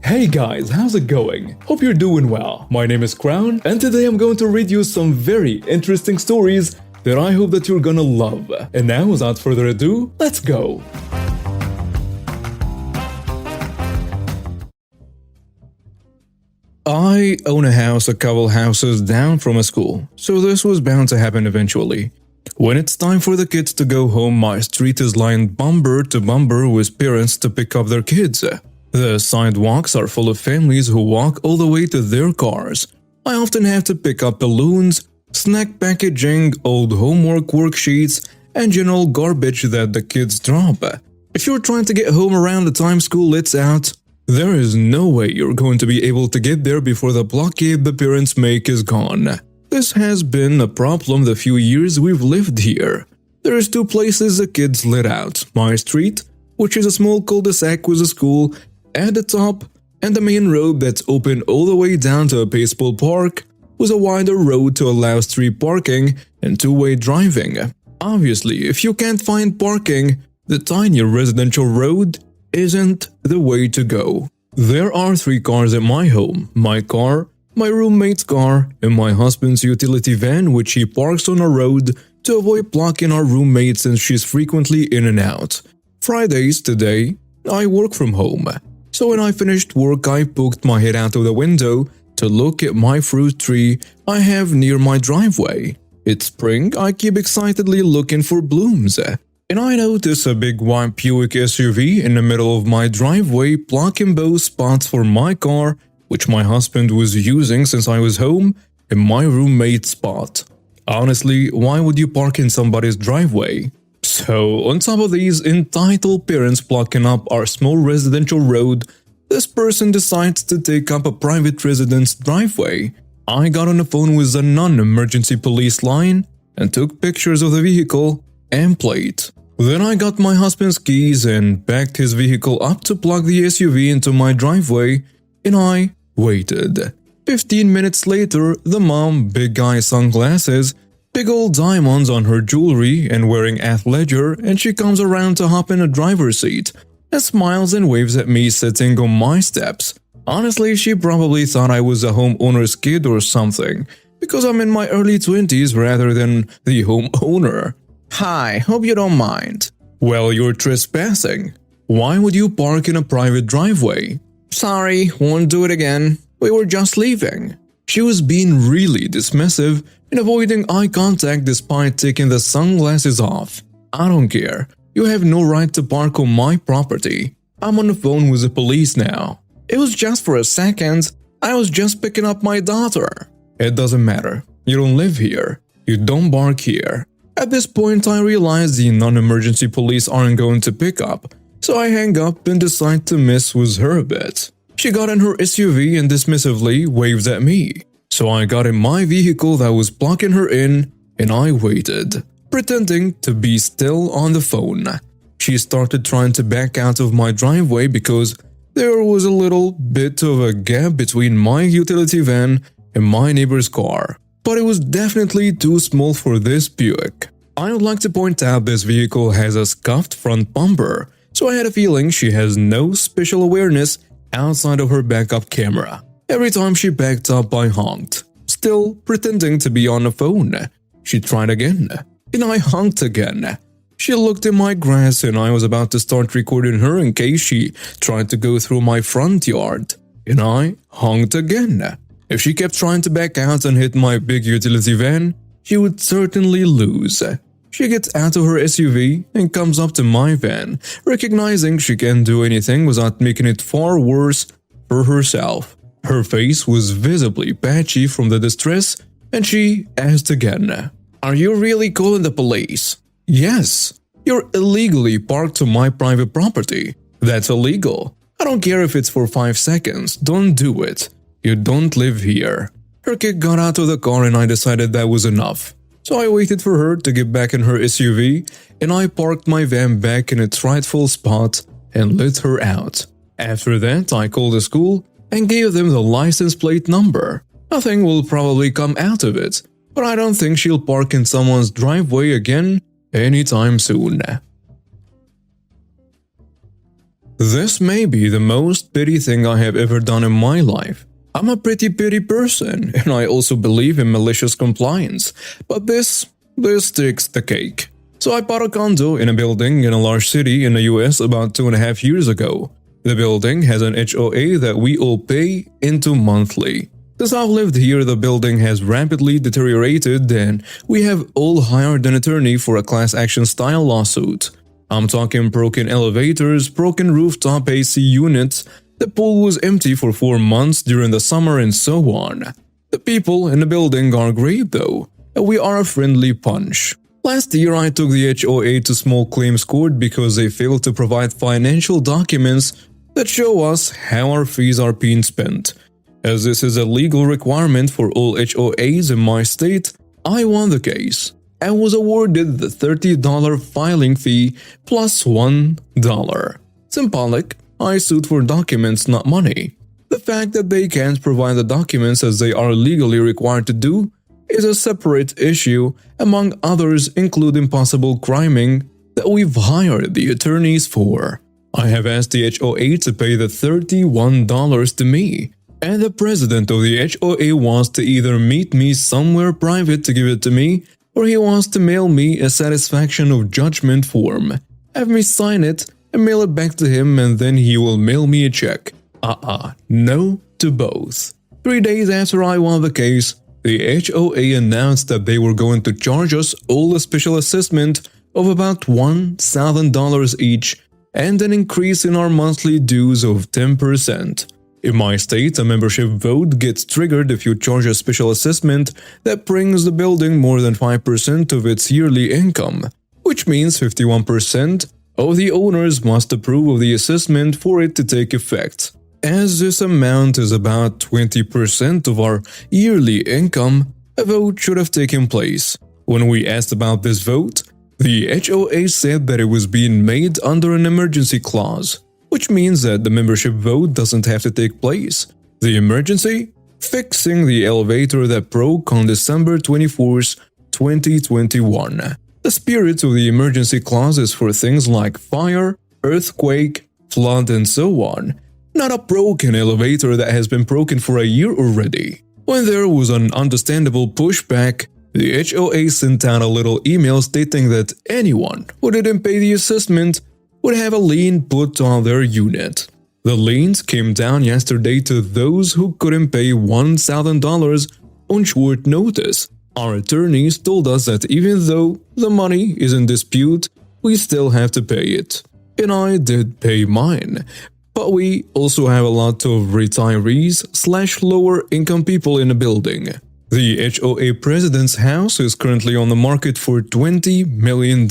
Hey guys, how's it going? Hope you're doing well. My name is Crown, and today I'm going to read you some very interesting stories that I hope that you're gonna love. And now, without further ado, let's go! I own a house a couple houses down from a school, so this was bound to happen eventually. When it's time for the kids to go home, my street is lined bumper to bumper with parents to pick up their kids. The sidewalks are full of families who walk all the way to their cars. I often have to pick up balloons, snack packaging, old homework worksheets, and general garbage that the kids drop. If you're trying to get home around the time school lets out, there is no way you're going to be able to get there before the blockade the parents make is gone. This has been a problem the few years we've lived here. There's two places the kids let out: my street, which is a small cul-de-sac with a school at the top, and the main road that's open all the way down to a baseball park with a wider road to allow street parking and two-way driving. Obviously, if you can't find parking, the tiny residential road isn't the way to go. There are 3 cars at my home: my car, my roommate's car, and my husband's utility van, which he parks on a road to avoid blocking our roommate since she's frequently in and out. Fridays today, I work from home. So when I finished work, I poked my head out of the window to look at my fruit tree I have near my driveway. It's spring, I keep excitedly looking for blooms. And I notice a big white Buick SUV in the middle of my driveway blocking both spots for my car, which my husband was using since I was home, and my roommate's spot. Honestly, why would you park in somebody's driveway? So, on top of these entitled parents blocking up our small residential road, this person decides to take up a private resident's driveway. I got on the phone with the non-emergency police line and took pictures of the vehicle and plate. Then I got my husband's keys and backed his vehicle up to plug the SUV into my driveway, and I waited. 15 minutes later, the mom, big guy sunglasses, big old diamonds on her jewelry, and wearing athleisure, and she comes around to hop in a driver's seat and smiles and waves at me sitting on my steps. Honestly, she probably thought I was a homeowner's kid or something, because I'm in my early 20s rather than the homeowner. Hi, hope you don't mind. Well, you're trespassing. Why would you park in a private driveway? Sorry, won't do it again. We were just leaving. She was being really dismissive and avoiding eye contact despite taking the sunglasses off. I don't care. You have no right to park on my property. I'm on the phone with the police now. It was just for a second. I was just picking up my daughter. It doesn't matter. You don't live here. You don't park here. At this point, I realize the non-emergency police aren't going to pick up, so I hang up and decide to mess with her a bit. She got in her SUV and dismissively waves at me. So I got in my vehicle that was blocking her in, and I waited, pretending to be still on the phone. She started trying to back out of my driveway because there was a little bit of a gap between my utility van and my neighbor's car, but it was definitely too small for this Buick. I would like to point out this vehicle has a scuffed front bumper, so I had a feeling she has no special awareness outside of her backup camera. Every time she backed up, I honked, still pretending to be on the phone. She tried again, and I honked again. She looked in my grass, and I was about to start recording her in case she tried to go through my front yard, and I honked again. If she kept trying to back out and hit my big utility van, she would certainly lose. She gets out of her SUV and comes up to my van, recognizing she can't do anything without making it far worse for herself. Her face was visibly patchy from the distress, and she asked again, "Are you really calling the police?" "Yes. You're illegally parked on my private property. That's illegal. I don't care if it's for 5 seconds. Don't do it. You don't live here." Her kid got out of the car and I decided that was enough. So I waited for her to get back in her SUV, and I parked my van back in its rightful spot and let her out. After that, I called the school and gave them the license plate number. Nothing will probably come out of it, but I don't think she'll park in someone's driveway again anytime soon. This may be the most petty thing I have ever done in my life. I'm a pretty petty person, and I also believe in malicious compliance, but this takes the cake. So I bought a condo in a building in a large city in the US about 2.5 years ago. The building has an HOA that we all pay into monthly. Since I've lived here, the building has rapidly deteriorated and we have all hired an attorney for a class action style lawsuit. I'm talking broken elevators, broken rooftop AC units, the pool was empty for 4 months during the summer and so on. The people in the building are great though, and we are a friendly bunch. Last year I took the HOA to small claims court because they failed to provide financial documents that show us how our fees are being spent. As this is a legal requirement for all HOAs in my state, I won the case and was awarded the $30 filing fee plus $1. Symbolic, I sued for documents, not money. The fact that they can't provide the documents as they are legally required to do is a separate issue, among others including possible criming that we've hired the attorneys for. I have asked the HOA to pay the $31 to me, and the president of the HOA wants to either meet me somewhere private to give it to me, or he wants to mail me a satisfaction of judgment form, have me sign it and mail it back to him, and then he will mail me a check. No to both. 3 days after I won the case, the HOA announced that they were going to charge us all a special assessment of about $1,000 each and an increase in our monthly dues of 10%. In my state, a membership vote gets triggered if you charge a special assessment that brings the building more than 5% of its yearly income, which means 51% of the owners must approve of the assessment for it to take effect. As this amount is about 20% of our yearly income, a vote should have taken place. When we asked about this vote, the HOA said that it was being made under an emergency clause, which means that the membership vote doesn't have to take place. The emergency? Fixing the elevator that broke on December 24th, 2021. The spirit of the emergency clause is for things like fire, earthquake, flood, and so on. Not a broken elevator that has been broken for a year already. When there was an understandable pushback, the HOA sent out a little email stating that anyone who didn't pay the assessment would have a lien put on their unit. The liens came down yesterday to those who couldn't pay $1,000 on short notice. Our attorneys told us that even though the money is in dispute, we still have to pay it. And I did pay mine. But we also have a lot of retirees/lower income people in the building. The HOA president's house is currently on the market for $20 million.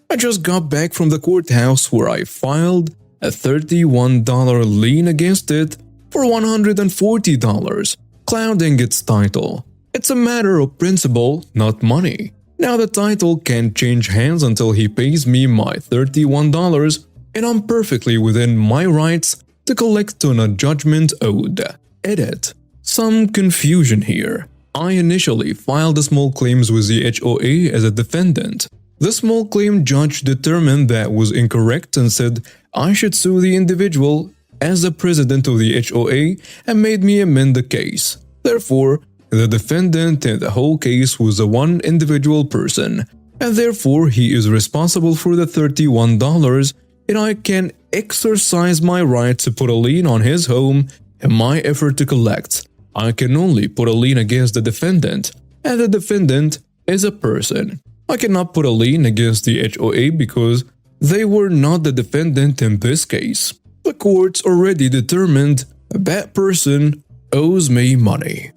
I just got back from the courthouse where I filed a $31 lien against it for $140, clouding its title. It's a matter of principle, not money. Now the title can't change hands until he pays me my $31, and I'm perfectly within my rights to collect on a judgment owed. Edit. Some confusion here. I initially filed the small claims with the HOA as a defendant. The small claim judge determined that was incorrect and said I should sue the individual as the president of the HOA and made me amend the case. Therefore, the defendant in the whole case was a one individual person, and therefore he is responsible for the $31, and I can exercise my right to put a lien on his home in my effort to collect. I can only put a lien against the defendant, and the defendant is a person. I cannot put a lien against the HOA because they were not the defendant in this case. The courts already determined that person owes me money.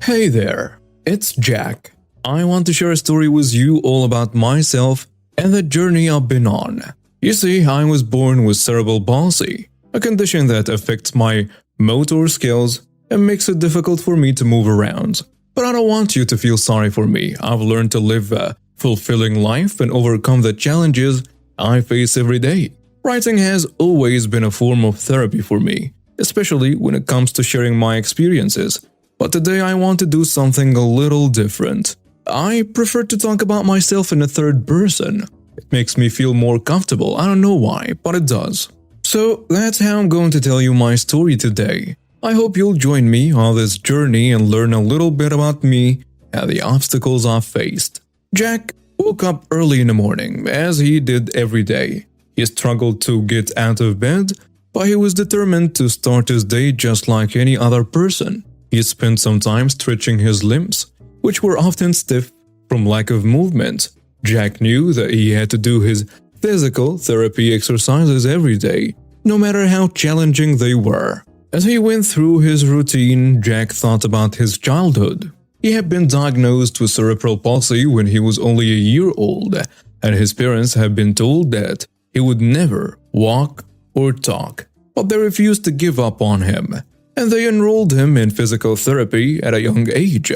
Hey there, it's Jack. I want to share a story with you all about myself and the journey I've been on. You see, I was born with cerebral palsy, a condition that affects my motor skills and makes it difficult for me to move around. But I don't want you to feel sorry for me. I've learned to live a fulfilling life and overcome the challenges I face every day. Writing has always been a form of therapy for me, especially when it comes to sharing my experiences. But today I want to do something a little different. I prefer to talk about myself in the third person. It makes me feel more comfortable. I don't know why, but it does. So that's how I'm going to tell you my story today. I hope you'll join me on this journey and learn a little bit about me and the obstacles I've faced. Jack woke up early in the morning, as he did every day. He struggled to get out of bed, but he was determined to start his day just like any other person. He spent some time stretching his limbs, which were often stiff from lack of movement. Jack knew that he had to do his physical therapy exercises every day, no matter how challenging they were. As he went through his routine, Jack thought about his childhood. He had been diagnosed with cerebral palsy when he was only a year old, and his parents had been told that he would never walk or talk. But they refused to give up on him, and they enrolled him in physical therapy at a young age.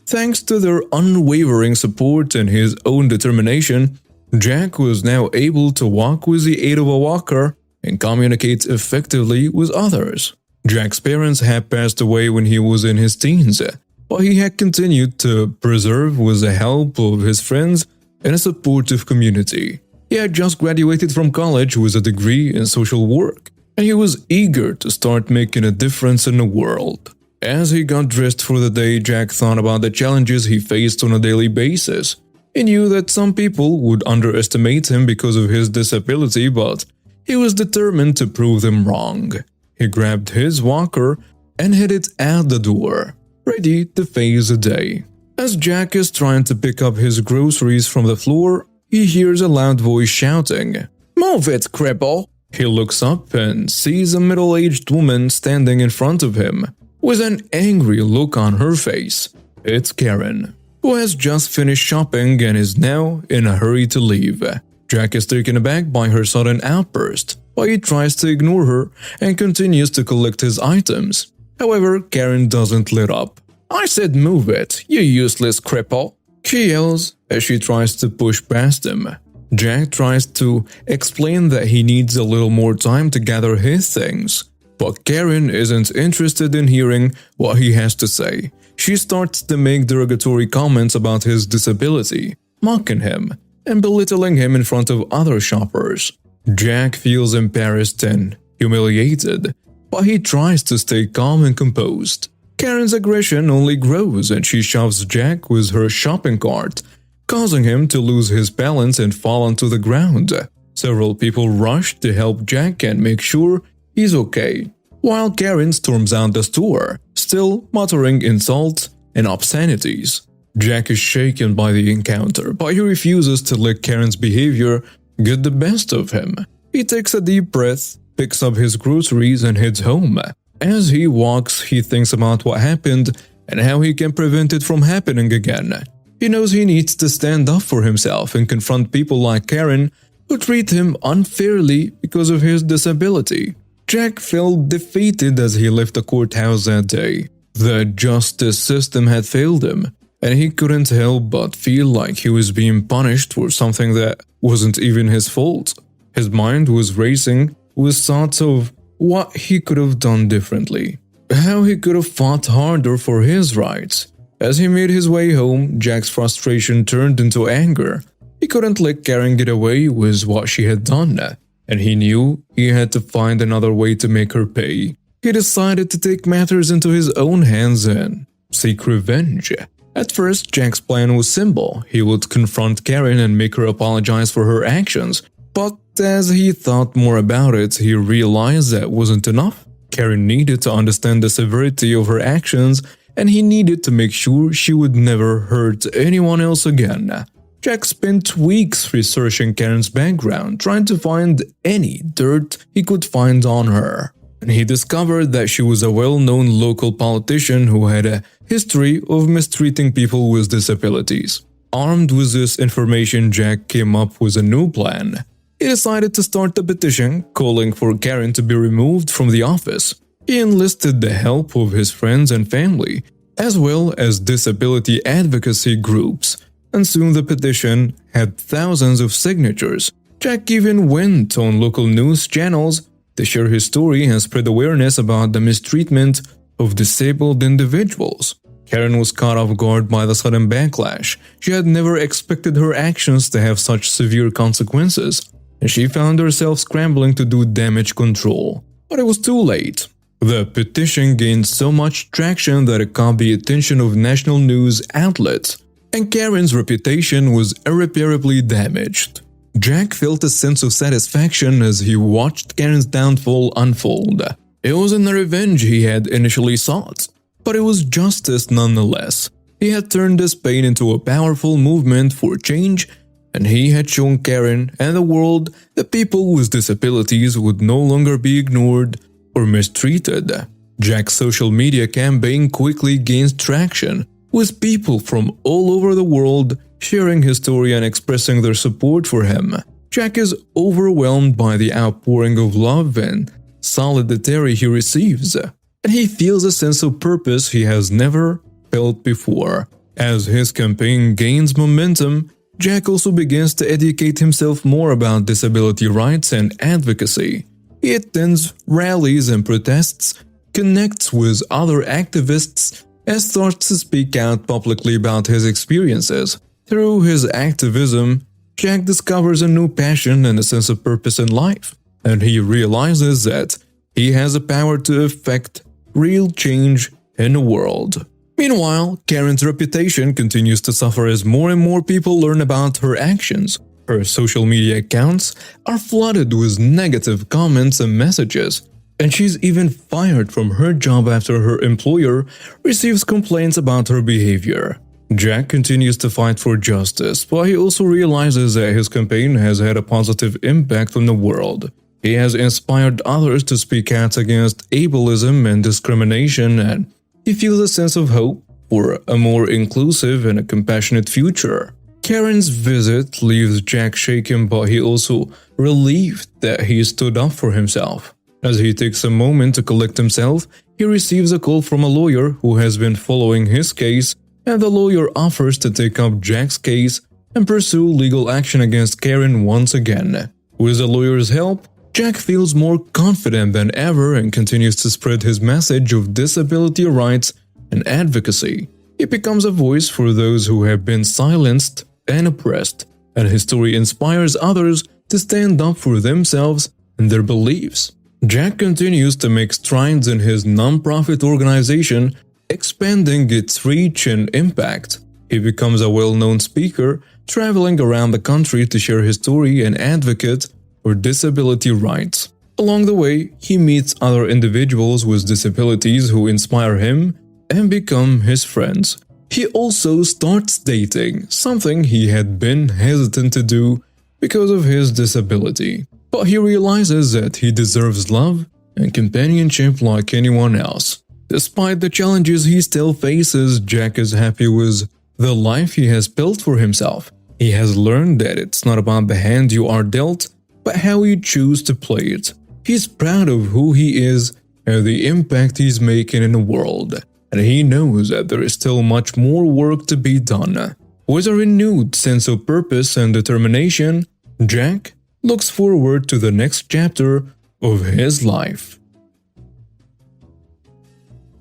Thanks to their unwavering support and his own determination, Jack was now able to walk with the aid of a walker and communicate effectively with others. Jack's parents had passed away when he was in his teens, but he had continued to persevere with the help of his friends and a supportive community. He had just graduated from college with a degree in social work, and he was eager to start making a difference in the world. As he got dressed for the day, Jack thought about the challenges he faced on a daily basis. He knew that some people would underestimate him because of his disability, but he was determined to prove them wrong. He grabbed his walker and headed out the door, ready to face the day. As Jack is trying to pick up his groceries from the floor, he hears a loud voice shouting, "Move it, cripple!" He looks up and sees a middle-aged woman standing in front of him, with an angry look on her face. It's Karen, who has just finished shopping and is now in a hurry to leave. Jack is taken aback by her sudden outburst, but he tries to ignore her and continues to collect his items. However, Karen doesn't let up. "I said move it, you useless cripple!" she yells as she tries to push past him. Jack tries to explain that he needs a little more time to gather his things, but Karen isn't interested in hearing what he has to say. She starts to make derogatory comments about his disability, mocking him and belittling him in front of other shoppers. Jack feels embarrassed and humiliated, but he tries to stay calm and composed. Karen's aggression only grows and she shoves Jack with her shopping cart, causing him to lose his balance and fall onto the ground. Several people rush to help Jack and make sure he's okay, while Karen storms out the store, still muttering insults and obscenities. Jack is shaken by the encounter, but he refuses to let Karen's behavior get the best of him. He takes a deep breath, picks up his groceries and heads home. As he walks, he thinks about what happened and how he can prevent it from happening again. He knows he needs to stand up for himself and confront people like Karen who treat him unfairly because of his disability. Jack felt defeated as he left the courthouse that day. The justice system had failed him, and he couldn't help but feel like he was being punished for something that wasn't even his fault. His mind was racing with thoughts of what he could have done differently, how he could have fought harder for his rights. As he made his way home, Jack's frustration turned into anger. He couldn't let Karen get away with what she had done, and he knew he had to find another way to make her pay. He decided to take matters into his own hands and seek revenge. At first, Jack's plan was simple. He would confront Karen and make her apologize for her actions. But as he thought more about it, he realized that wasn't enough. Karen needed to understand the severity of her actions, and he needed to make sure she would never hurt anyone else again. Jack spent weeks researching Karen's background, trying to find any dirt he could find on her. And he discovered that she was a well-known local politician who had a history of mistreating people with disabilities. Armed with this information, Jack came up with a new plan. He decided to start a petition calling for Karen to be removed from the office. He enlisted the help of his friends and family, as well as disability advocacy groups, and soon the petition had thousands of signatures. Jack even went on local news channels to share his story and spread awareness about the mistreatment of disabled individuals. Karen was caught off guard by the sudden backlash. She had never expected her actions to have such severe consequences, and she found herself scrambling to do damage control. But it was too late. The petition gained so much traction that it caught the attention of national news outlets, and Karen's reputation was irreparably damaged. Jack felt a sense of satisfaction as he watched Karen's downfall unfold. It wasn't the revenge he had initially sought, but it was justice nonetheless. He had turned his pain into a powerful movement for change, and he had shown Karen and the world that people with disabilities would no longer be ignored or mistreated. Jack's social media campaign quickly gained traction, with people from all over the world sharing his story and expressing their support for him. Jack is overwhelmed by the outpouring of love and solidarity he receives, and he feels a sense of purpose he has never felt before. As his campaign gains momentum, Jack also begins to educate himself more about disability rights and advocacy. He attends rallies and protests, connects with other activists, and starts to speak out publicly about his experiences. Through his activism, Jack discovers a new passion and a sense of purpose in life, and he realizes that he has the power to effect real change in the world. Meanwhile, Karen's reputation continues to suffer as more and more people learn about her actions. Her social media accounts are flooded with negative comments and messages, and she's even fired from her job after her employer receives complaints about her behavior. Jack continues to fight for justice, but he also realizes that his campaign has had a positive impact on the world. He has inspired others to speak out against ableism and discrimination, and he feels a sense of hope for a more inclusive and a compassionate future. Karen's visit leaves Jack shaken, but he also relieved that he stood up for himself. As he takes a moment to collect himself, he receives a call from a lawyer who has been following his case, and the lawyer offers to take up Jack's case and pursue legal action against Karen once again. With the lawyer's help, Jack feels more confident than ever and continues to spread his message of disability rights and advocacy. He becomes a voice for those who have been silenced and oppressed, and his story inspires others to stand up for themselves and their beliefs. Jack continues to make strides in his non-profit organization, expanding its reach and impact. He becomes a well-known speaker, traveling around the country to share his story and advocate for disability rights. Along the way, he meets other individuals with disabilities who inspire him and become his friends. He also starts dating, something he had been hesitant to do because of his disability. But he realizes that he deserves love and companionship like anyone else. Despite the challenges he still faces, Jack is happy with the life he has built for himself. He has learned that it's not about the hand you are dealt, but how you choose to play it. He's proud of who he is and the impact he's making in the world, and he knows that there is still much more work to be done. With a renewed sense of purpose and determination, Jack looks forward to the next chapter of his life.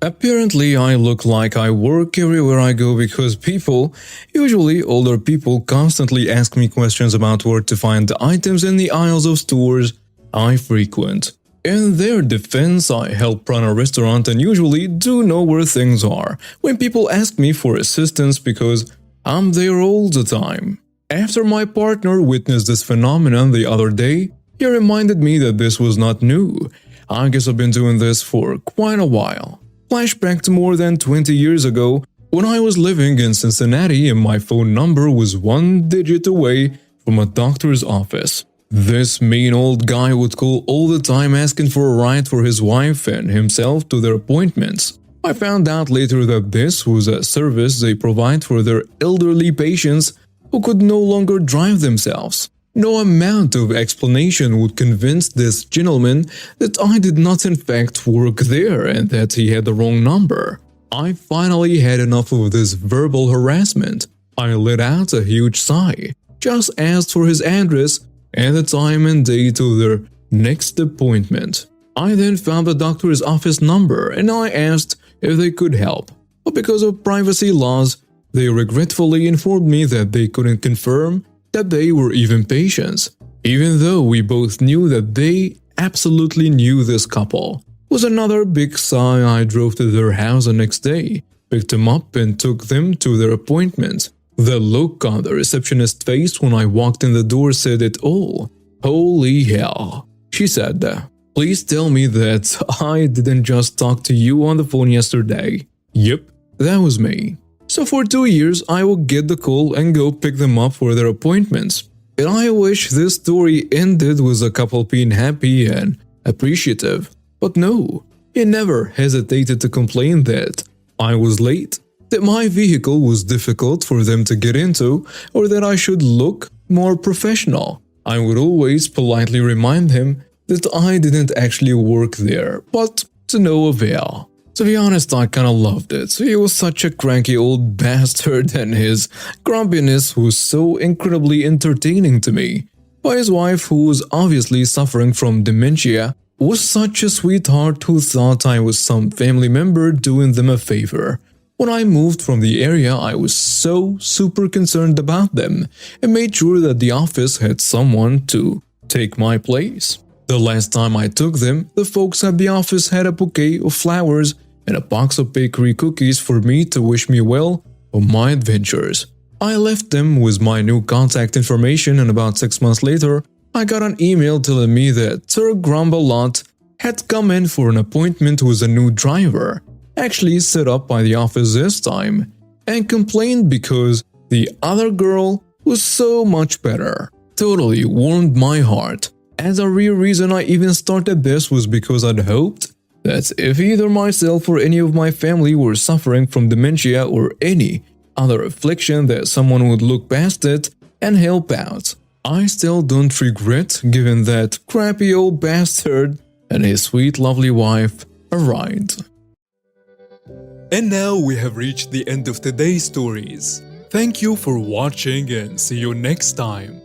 Apparently, I look like I work everywhere I go because people, usually older people, constantly ask me questions about where to find the items in the aisles of stores I frequent. In their defense, I help run a restaurant and usually do know where things are when people ask me for assistance because I'm there all the time. After my partner witnessed this phenomenon the other day, he reminded me that this was not new. I guess I've been doing this for quite a while. Flashback to more than 20 years ago, when I was living in Cincinnati and my phone number was one digit away from a doctor's office. This mean old guy would call all the time asking for a ride for his wife and himself to their appointments. I found out later that this was a service they provide for their elderly patients who could no longer drive themselves. No amount of explanation would convince this gentleman that I did not in fact work there and that he had the wrong number. I finally had enough of this verbal harassment. I let out a huge sigh, just asked for his address and the time and date of their next appointment. I then found the doctor's office number and I asked if they could help. but because of privacy laws, they regretfully informed me that they couldn't confirm that they were even patients, even though we both knew that they absolutely knew this couple. With another big sigh, I drove to their house the next day, picked them up and took them to their appointment. The look on the receptionist's face when I walked in the door said it all. Holy hell. She said, "Please tell me that I didn't just talk to you on the phone yesterday." Yep, that was me. So for 2 years, I would get the call and go pick them up for their appointments. And I wish this story ended with a couple being happy and appreciative. But no, he never hesitated to complain that I was late, that my vehicle was difficult for them to get into, or that I should look more professional. I would always politely remind him that I didn't actually work there, but to no avail. To be honest, I kinda loved it. He was such a cranky old bastard and his grumpiness was so incredibly entertaining to me. But his wife, who was obviously suffering from dementia, was such a sweetheart who thought I was some family member doing them a favor. When I moved from the area, I was so super concerned about them and made sure that the office had someone to take my place. The last time I took them, the folks at the office had a bouquet of flowers and a box of bakery cookies for me to wish me well on my adventures. I left them with my new contact information, and about 6 months later, I got an email telling me that Sir Grumbalot had come in for an appointment with a new driver, actually set up by the office this time, and complained because the other girl was so much better. Totally warmed my heart. As a real reason I even started this was because I'd hoped that if either myself or any of my family were suffering from dementia or any other affliction, that someone would look past it and help out. I still don't regret giving that crappy old bastard and his sweet lovely wife a ride. And now we have reached the end of today's stories. Thank you for watching and see you next time.